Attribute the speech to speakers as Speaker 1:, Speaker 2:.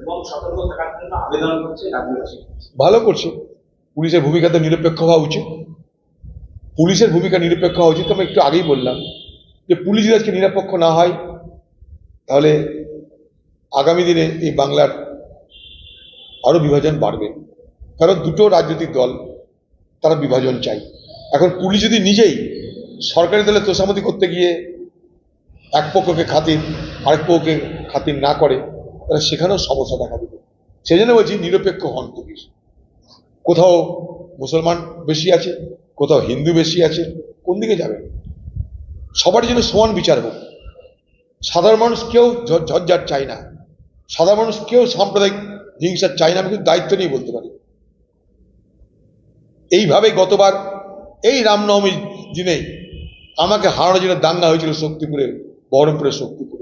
Speaker 1: এবং সতর্ক থাকার জন্য আবেদন করছে রাজ্যবাসী।
Speaker 2: ভালো করছে। পুলিশের ভূমিকাতে নিরপেক্ষ হওয়া উচিত, পুলিশের ভূমিকা নিরপেক্ষ হওয়া উচিত। আমি একটু আগেই বললাম যে পুলিশ যদি আজকে নিরপেক্ষ না হয় তাহলে আগামী দিনে এই বাংলার আরো বিভাজন বাড়বে। কারণ দুটো রাজনৈতিক দল তারা বিভাজন চাই। এখন পুলিশ যদি নিজেই সরকারি দলে তোষামতি করতে গিয়ে এক পক্ষকে খাতির আরেক পক্ষকে খাতির না করে তাহলে সেখানেও সমস্যা দেখা দেবে। সেই জন্য বলছি নিরপেক্ষ হন পুলিশ। কোথাও মুসলমান বেশি আছে, কোথাও হিন্দু বেশি আছে, কোন দিকে যাবে? সবার জন্য সমান বিচার হোক। সাধারণ মানুষ কেউ ঝঞ্ঝাট চায় না, সাধারণ মানুষ কেউ সাম্প্রদায়িক হিংসা চায় না। আমি কিন্তু দায়িত্ব নিয়ে বলতে পারি। এইভাবে গতবার এই রামনবমীর দিনে আমাকে হারানোর জন্য দাঙ্গা হয়েছিল শক্তিপুরে, বহরমপুরের শক্তিপুরে।